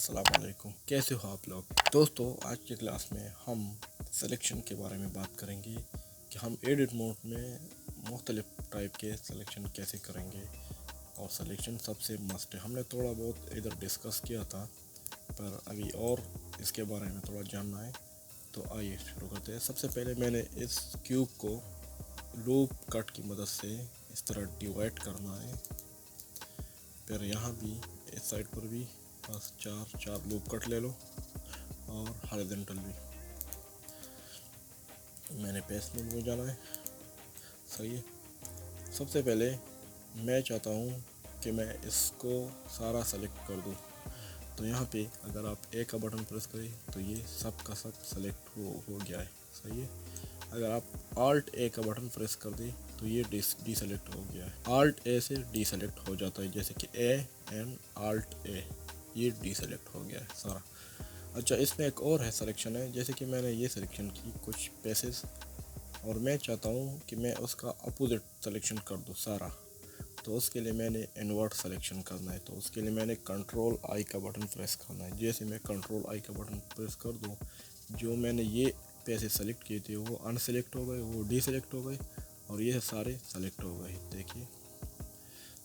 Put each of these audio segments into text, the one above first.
अस्सलाम वालेकुम। कैसे हो आप लोग दोस्तों। आज की क्लास में हम सिलेक्शन के बारे में बात करेंगे कि हम एडिट मोड में मुख्तलिफ टाइप के सिलेक्शन कैसे करेंगे और सिलेक्शन सबसे मस्ट है। हमने थोड़ा बहुत इधर डिस्कस किया था पर अभी और इसके बारे में थोड़ा जानना है, तो आइए शुरू करते हैं। सबसे पहले मैंने इस क्यूब को लूप कट की मदद से इस तरह डिवाइड करना है। फिर यहाँ भी इस साइड पर भी बस चार लूप कट ले लो और हॉरिजॉन्टल भी मैंने पेस्ट मोड में जाना है। सही है। सबसे पहले मैं चाहता हूँ कि मैं इसको सारा सेलेक्ट कर दूँ, तो यहाँ पे अगर आप ए का बटन प्रेस करें तो ये सब का सब सेलेक्ट हो गया है। सही है। अगर आप आल्ट ए का बटन प्रेस कर दें तो ये डी सेलेक्ट हो गया है। आल्ट ए से डी सेलेक्ट हो जाता है, जैसे कि ए एंड आल्ट ए, ये डी सेलेक्ट हो गया है सारा। अच्छा, इसमें एक और है सिलेक्शन है, जैसे कि मैंने ये सिलेक्शन की कुछ पेसेस और मैं चाहता हूँ कि मैं उसका अपोजिट सिलेक्शन कर दूँ सारा, तो उसके लिए मैंने इन्वर्ट सिलेक्शन करना है। तो उसके लिए मैंने कंट्रोल आई का बटन प्रेस करना है। जैसे मैं कंट्रोल आई का बटन प्रेस कर दूँ, जो मैंने ये पैसे सेलेक्ट किए थे वो अनसेलेक्ट हो गए, वो डी सेलेक्ट हो गए और ये सारे सेलेक्ट हो गए। देखिए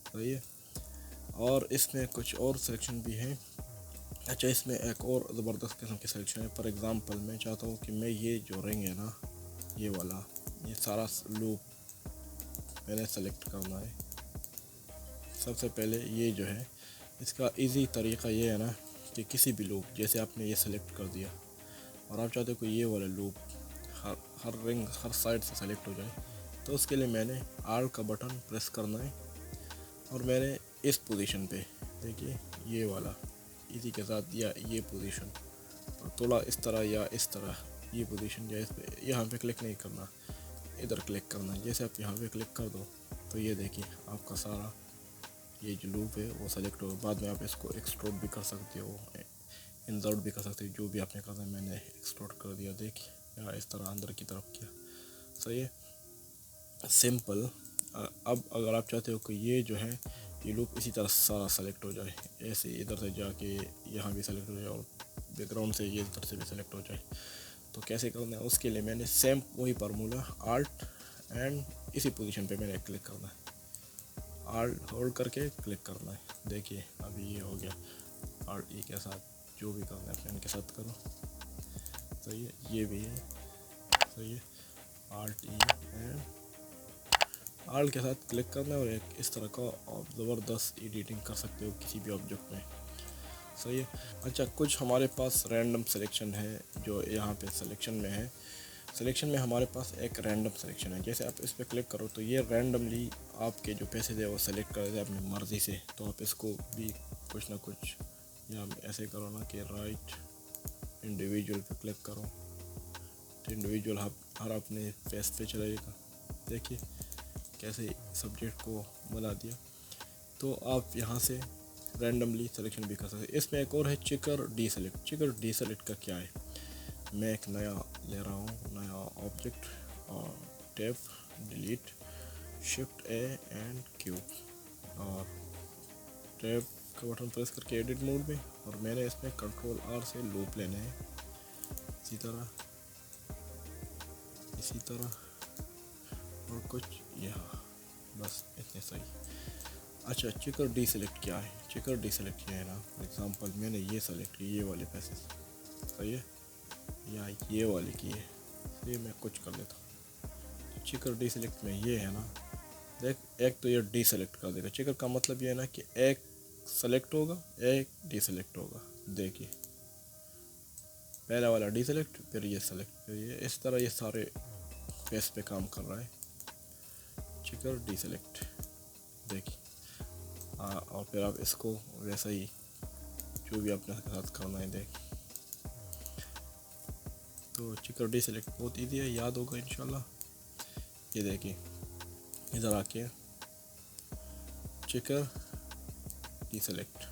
सही है। और इसमें कुछ और सिलेक्शन भी हैं। अच्छा, इसमें एक और ज़बरदस्त किस्म की सिलेक्शन है। फॉर एग्ज़ाम्पल मैं चाहता हूँ कि मैं ये जो रिंग है ना, ये वाला, ये सारा लूप मैंने सेलेक्ट करना है। सबसे पहले ये जो है, इसका इजी तरीक़ा ये है ना कि किसी भी लूप, जैसे आपने ये सेलेक्ट कर दिया और आप चाहते हो कि ये वाला लूप हर रिंग हर साइड से सेलेक्ट हो जाए, तो उसके लिए मैंने आर का बटन प्रेस करना है और मैंने इस पोजीशन पे, देखिए ये वाला, इसी के साथ या ये पोजीशन थोड़ा इस तरह या इस तरह, ये पोजीशन या इस पे, यहाँ पे क्लिक नहीं करना, इधर क्लिक करना। जैसे आप यहाँ पे क्लिक कर दो तो ये देखिए आपका सारा ये जो लूप है वो सेलेक्ट हो। बाद में आप इसको एक्सट्रूड भी कर सकते हो, इंसर्ट भी कर सकते हो, जो भी आपने करना है। मैंने एक्सट्रूड कर दिया, देखिए, या इस तरह अंदर की तरफ किया। सही है, सिंपल। अब अगर आप चाहते हो कि ये जो है ये लूप इसी तरह सारा सेलेक्ट हो जाए, ऐसे इधर से जाके यहाँ भी सेलेक्ट हो जाए और बैकग्राउंड से ये इधर से भी सेलेक्ट हो जाए, तो कैसे करना है? उसके लिए मैंने सेम वही फार्मूला आल्ट एंड इसी पोजीशन पे मैंने क्लिक करना है, आल्ट होल्ड करके क्लिक करना है। देखिए अभी ये हो गया। आल्ट ई के साथ जो भी करना है पेन के साथ करो। सही है, ये भी है। सही है, आल्ट ई एंड आल्ट के साथ क्लिक करना है और एक इस तरह का आप ज़बरदस्त एडिटिंग कर सकते हो किसी भी ऑब्जेक्ट में। सही है। अच्छा, कुछ हमारे पास रैंडम सिलेक्शन है जो यहाँ पे सिलेक्शन में है। सिलेक्शन में हमारे पास एक रैंडम सिलेक्शन है। जैसे आप इस पर क्लिक करो तो ये रैंडमली आपके जो पैसे थे वो सेलेक्ट कर दे अपनी मर्ज़ी से। तो आप इसको भी कुछ ना कुछ, या ऐसे करो ना कि राइट इंडिविजुअल पे क्लिक करो तो इंडिविजुअल हर अपने पेज पे चलेगा। देखिए कैसे सब्जेक्ट को बना दिया। तो आप यहाँ से रैंडमली सिलेक्शन भी कर सकते हैं। इसमें एक और है चिकर डी सेलेक्ट। चिकर डी सेलेक्ट का क्या है? मैं एक नया ले रहा हूँ, नया ऑब्जेक्ट, और tab delete shift A and Q और टैब का बटन प्रेस करके एडिट मोड में, और मैंने इसमें कंट्रोल आर से लूप लेने हैं इसी तरह और कुछ यहाँ, बस इतने सही। अच्छा, चिकर डी सेलेक्ट क्या है? चिकर डी सेलेक्ट किया है ना, फॉर एग्जांपल मैंने ये सेलेक्ट किया, ये वाले पैसे, सही है, या ये वाले किए, ये मैं कुछ कर लेता हूँ। तो चिकर डी सेलेक्ट में ये है ना, देख, एक तो ये डी सेलेक्ट कर देगा। चिकर का मतलब ये है ना कि एक सेलेक्ट होगा, एक डी सेलेक्ट होगा। देखिए पहला वाला डी सेलेक्ट, फिर ये सेलेक्ट, फिर ये, इस तरह ये सारे पेज पे काम कर रहा है। चिकर डी सेलेक्ट, देखिए। और फिर आप इसको वैसा ही जो भी अपने साथ करना है, देख। तो चिकर डी सेलेक्ट बहुत ईजी है, याद होगा इंशाल्लाह। ये देखिए इधर आके चिकर डी सेलेक्ट,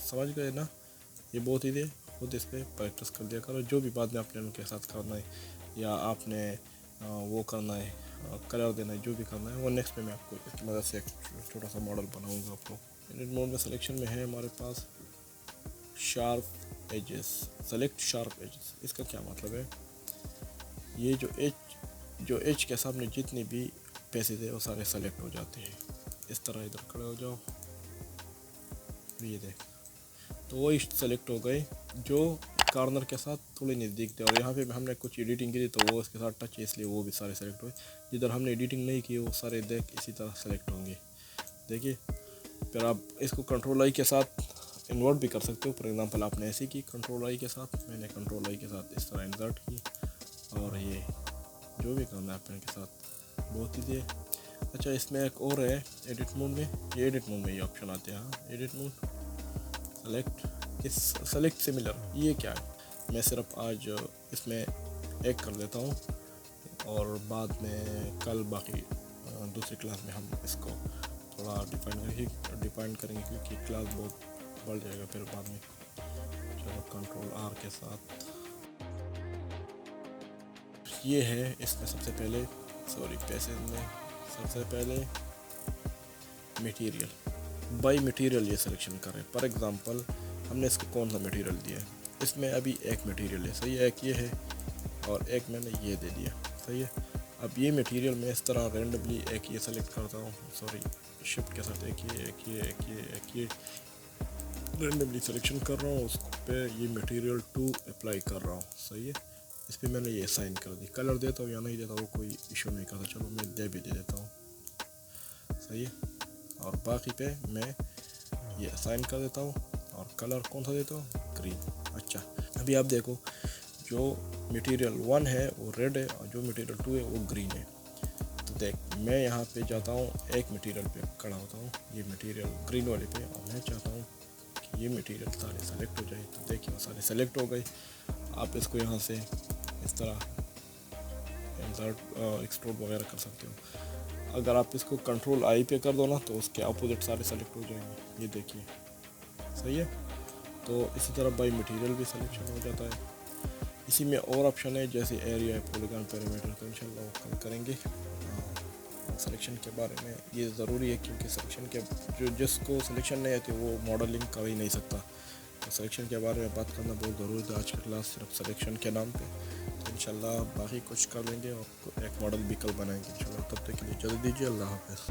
समझ गए ना? ये बहुत ईजी है, खुद इस पर प्रैक्टिस कर लिया करो। जो भी बाद में अपने उनके साथ करना है या आपने वो करना है, कलर देना है, जो भी करना है वो नेक्स्ट में मैं आपको इसकी मदद से एक छोटा सा मॉडल बनाऊंगा आपको। एडिट मोड में सिलेक्शन में है हमारे पास sharp edges, select sharp edges. इसका क्या मतलब है? ये जो एज के सामने जितने भी पैसे थे वो सारे सेलेक्ट हो जाते हैं। इस तरह इधर खड़े हो जाओ, ये देख, तो वो सेलेक्ट हो गए जो कॉर्नर के साथ थोड़े नज़दीक थे। और यहाँ पे हमने कुछ एडिटिंग की थी तो वो इसके साथ टच है, इसलिए वो भी सारे सेलेक्ट हुए। जिधर हमने एडिटिंग नहीं की वो सारे देख इसी तरह सेलेक्ट होंगे। देखिए, फिर आप इसको कंट्रोल आई के साथ इन्वर्ट भी कर सकते हो। फॉर एग्जांपल आपने ऐसी की कंट्रोल आई के साथ, मैंने कंट्रोल आई के साथ इस तरह इंसर्ट की, और ये जो भी करना है अपने के साथ बहुत ही है। अच्छा, इसमें एक और है एडिट मोड में, ये एडिट मोड में ये ऑप्शन आते हैं। हाँ, एडिट मोड सेलेक्ट सिमिलर, ये क्या है? मैं सिर्फ आज इसमें एक कर देता हूँ और बाद में कल बाकी दूसरी क्लास में हम इसको थोड़ा डिफाइन करेंगे क्योंकि क्लास बहुत बढ़ जाएगा फिर बाद में। चलो, कंट्रोल आर के साथ ये है। इसमें सबसे पहले पैसेज में सबसे पहले मटेरियल, बाई मटेरियल ये सिलेक्शन करें। फॉर एग्जांपल हमने इसको कौन सा मटेरियल दिया है, इसमें अभी एक मटेरियल है, सही है, एक ये है और एक मैंने ये दे दिया, सही है। अब ये मटेरियल मैं इस तरह रैंडमली एक ये सेलेक्ट करता हूँ, शिफ्ट के साथ एक ये रैंडमली सिलेक्शन कर रहा हूँ, उस पे ये मटेरियल 2 अप्लाई कर रहा हूँ, सही है। इस पर मैंने ये साइन कर दी। कलर देता हूँ या नहीं देता वो कोई इशू नहीं करता, चलो मैं दे देता हूँ, सही है। और बाकी पे मैं ये साइन कर देता हूँ और कलर कौन सा देता हूँ, ग्रीन। अच्छा, अभी आप देखो, जो मटेरियल 1 है वो रेड है और जो मटेरियल 2 है वो ग्रीन है। तो देख, मैं यहाँ पे जाता हूँ, एक मटेरियल पे खड़ा होता हूँ, ये मटेरियल ग्रीन वाले पे, और मैं चाहता हूँ कि ये मटेरियल सारे सेलेक्ट हो जाए। तो देखिए, वो सारे सेलेक्ट हो गए। आप इसको यहाँ से इस तरह इंसर्ट एक्सट्रूड वगैरह कर सकते हो। अगर आप इसको कंट्रोल आई पे कर दो ना तो उसके अपोजिट सारे सेलेक्ट हो जाएंगे, ये देखिए, सही है। तो इसी तरह बाई मटेरियल भी सिलेक्शन हो जाता है। इसी में और ऑप्शन है जैसे एरिया, पॉलीगॉन, पैरामीटर, तो इंशाल्लाह कल करेंगे सिलेक्शन के बारे में। ये ज़रूरी है क्योंकि सिलेक्शन के जिसको सिलेक्शन नहीं आती वो मॉडलिंग कर ही नहीं सकता। तो सिलेक्शन के बारे में बात करना बहुत ज़रूरी था आज की क्लास सिर्फ सिलेक्शन के नाम पे। तो इंशाल्लाह बाकी कुछ कर लेंगे और एक मॉडल भी कल बनाएंगे इंशाल्लाह। तब तक के लिए इजाज़त दीजिए, अल्लाह हाफ़िज़।